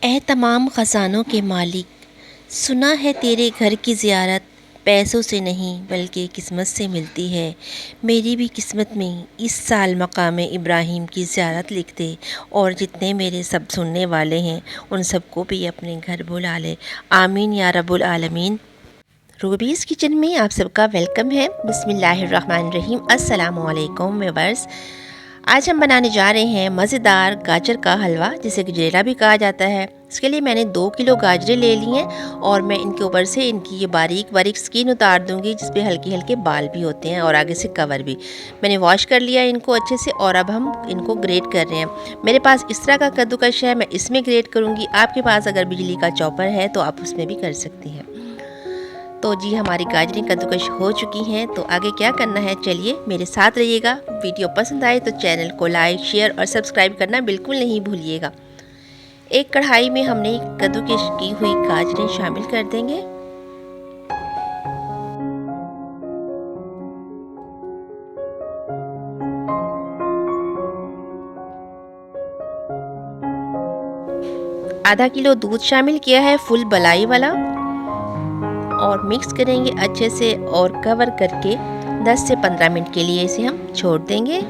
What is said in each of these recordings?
ए तमाम ख़ज़ानों के मालिक, सुना है तेरे घर की ज़ियारत पैसों से नहीं बल्कि किस्मत से मिलती है। मेरी भी किस्मत में इस साल मकाम इब्राहिम की ज़ियारत लिख दे और जितने मेरे सब सुनने वाले हैं उन सबको भी अपने घर बुला ले। आमीन या रब्बुल आलमीन। रूबीज़ किचन में आप सबका वेलकम है। बिस्मिल्लाहिर्रहमानिर्रहीम। अस्सलामु अलैकुम व्यूअर्स। आज हम बनाने जा रहे हैं मज़ेदार गाजर का हलवा, जिसे गजरेला भी कहा जाता है। इसके लिए मैंने 2 किलो गाजरें ले ली हैं और मैं इनके ऊपर से इनकी ये बारीक बारीक स्किन उतार दूंगी, जिस पे हल्के हल्के बाल भी होते हैं और आगे से कवर भी। मैंने वॉश कर लिया इनको अच्छे से और अब हम इनको ग्रेट कर रहे हैं। मेरे पास इस तरह का कद्दूकश है, मैं इसमें ग्रेट करूँगी। आपके पास अगर बिजली का चॉपर है तो आप उसमें भी कर सकती हैं। तो जी हमारी गाजरें कद्दूकश हो चुकी हैं। तो आगे क्या करना है, चलिए मेरे साथ रहिएगा। वीडियो पसंद आए तो चैनल को लाइक शेयर और सब्सक्राइब करना बिल्कुल नहीं भूलिएगा। एक कढ़ाई में हमने कद्दूकश की हुई गाजरें शामिल कर देंगे। आधा किलो दूध शामिल किया है, फुल बलाई वाला, और मिक्स करेंगे अच्छे से और कवर करके 10 से 15 मिनट के लिए इसे हम छोड़ देंगे।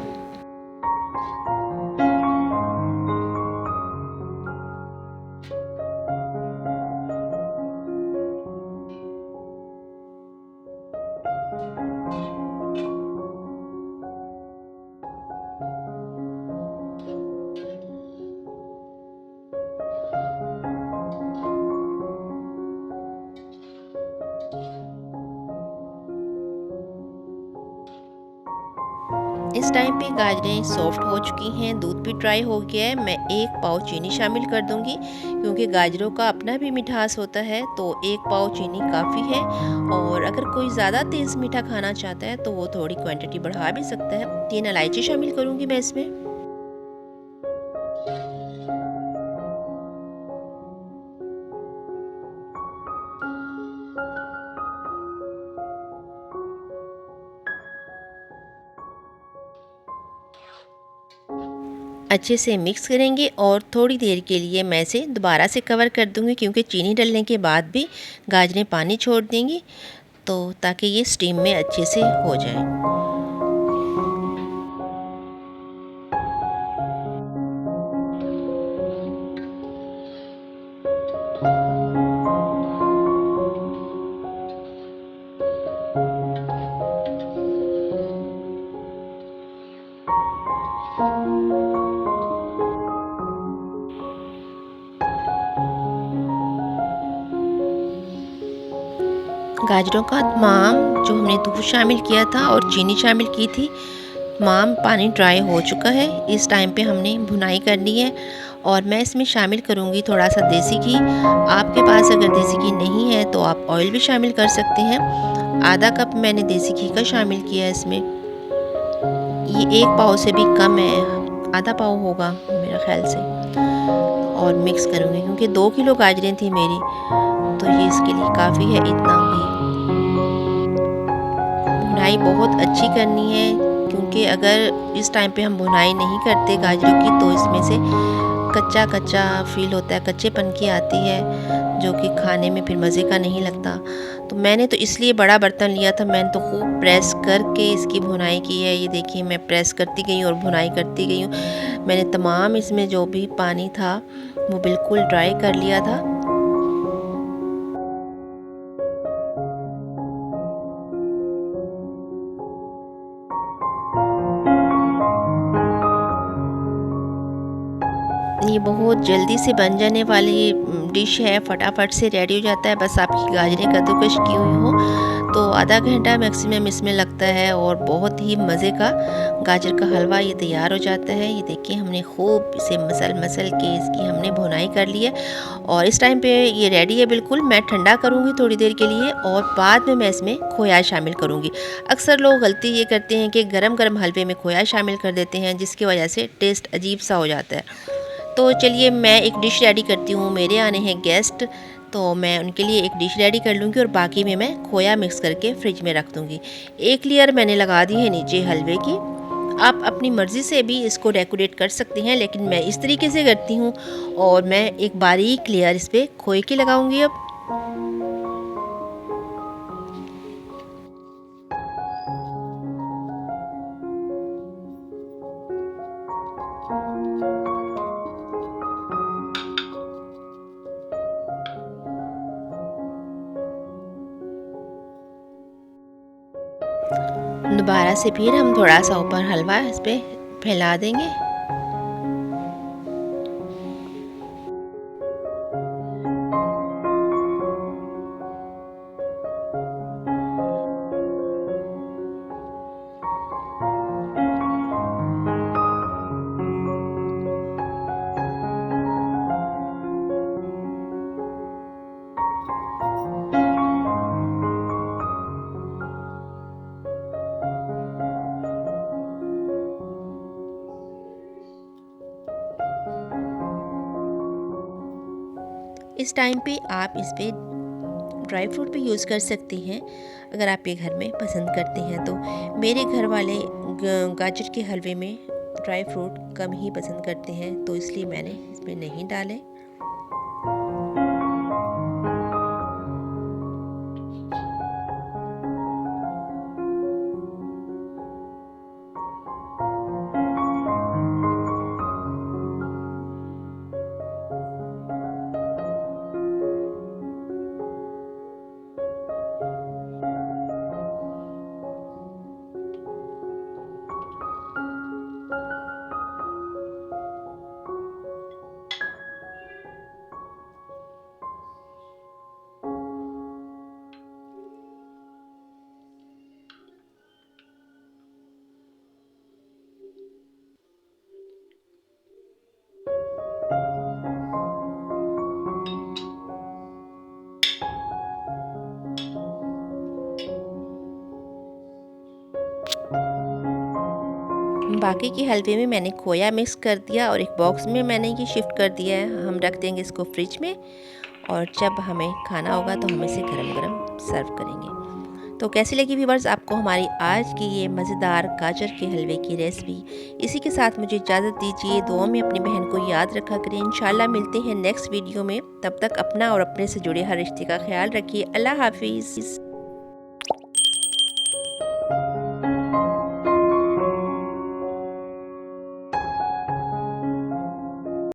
इस टाइम पे गाजरें सॉफ्ट हो चुकी हैं, दूध भी ड्राई हो गया है। मैं 1 पाव चीनी शामिल कर दूंगी, क्योंकि गाजरों का अपना भी मिठास होता है, तो 1 पाव चीनी काफ़ी है। और अगर कोई ज़्यादा तेज़ मीठा खाना चाहता है तो वो थोड़ी क्वांटिटी बढ़ा भी सकता है। 3 इलायची शामिल करूँगी मैं इसमें। अच्छे से मिक्स करेंगे और थोड़ी देर के लिए मैं इसे दोबारा से कवर कर दूंगी, क्योंकि चीनी डलने के बाद भी गाजरें पानी छोड़ देंगी, तो ताकि ये स्टीम में अच्छे से हो जाए। गाजरों का तमाम जो हमने दूध शामिल किया था और चीनी शामिल की थी, तमाम पानी ड्राई हो चुका है। इस टाइम पे हमने भुनाई करनी है और मैं इसमें शामिल करूँगी थोड़ा सा देसी घी। आपके पास अगर देसी घी नहीं है तो आप ऑयल भी शामिल कर सकते हैं। आधा कप मैंने देसी घी का शामिल किया है इसमें। ये 1 पाव से भी कम है, आधा पाव होगा मेरे ख्याल से। और मिक्स करूँगी, क्योंकि 2 किलो गाजरें थी मेरी, तो ये इसके लिए काफ़ी है इतना घी। भुनाई बहुत अच्छी करनी है, क्योंकि अगर इस टाइम पे हम भुनाई नहीं करते गाजरों की तो इसमें से कच्चा कच्चा फील होता है, कच्चेपन की आती है, जो कि खाने में फिर मज़े का नहीं लगता। तो मैंने तो इसलिए बड़ा बर्तन लिया था, मैंने तो खूब प्रेस करके इसकी भुनाई की है। ये देखिए मैं प्रेस करती गई और भुनाई करती गई हूँ। मैंने तमाम इसमें जो भी पानी था वो बिल्कुल ड्राई कर लिया था। ये बहुत जल्दी से बन जाने वाली डिश है, फटाफट से रेडी हो जाता है। बस आपकी गाजरें कद्दूकश की हुई हो तो आधा घंटा मैक्सिमम इसमें लगता है और बहुत ही मज़े का गाजर का हलवा ये तैयार हो जाता है। ये देखिए हमने खूब इसे मसल मसल के इसकी हमने भुनाई कर ली है और इस टाइम पे ये रेडी है बिल्कुल। मैं ठंडा करूँगी थोड़ी देर के लिए और बाद में मैं इसमें खोया शामिल करूँगी। अक्सर लोग गलती ये करते हैं कि गरम गरम हलवे में खोया शामिल कर देते हैं, जिसकी वजह से टेस्ट अजीब सा हो जाता है। तो चलिए मैं एक डिश रेडी करती हूँ। मेरे आने हैं गेस्ट, तो मैं उनके लिए एक डिश रेडी कर लूँगी और बाकी में मैं खोया मिक्स करके फ्रिज में रख दूँगी। एक लेयर मैंने लगा दी है नीचे हलवे की। आप अपनी मर्ज़ी से भी इसको डेकोरेट कर सकती हैं, लेकिन मैं इस तरीके से करती हूँ। और मैं एक बारीक लेयर इस पे खोए की लगाऊंगी अब। दोबारा से फिर हम थोड़ा सा ऊपर हलवा इस पे फैला देंगे। इस टाइम पे आप इस पे ड्राई फ्रूट भी यूज़ कर सकती हैं, अगर आप ये घर में पसंद करते हैं तो। मेरे घर वाले गाजर के हलवे में ड्राई फ्रूट कम ही पसंद करते हैं, तो इसलिए मैंने इसमें नहीं डाले। बाकी के हलवे में मैंने खोया मिक्स कर दिया और एक बॉक्स में मैंने ये शिफ्ट कर दिया है। हम रख देंगे इसको फ्रिज में, और जब हमें खाना होगा तो हम इसे गरम गरम सर्व करेंगे। तो कैसी लगी व्यूअर्स आपको हमारी आज की ये मज़ेदार गाजर के हलवे की रेसिपी। इसी के साथ मुझे इजाज़त दीजिए। दुआ में अपनी बहन को याद रखा करें। इंशाल्लाह मिलते हैं नेक्स्ट वीडियो में। तब तक अपना और अपने से जुड़े हर रिश्ते का ख्याल रखिए। अल्लाह हाफिज़।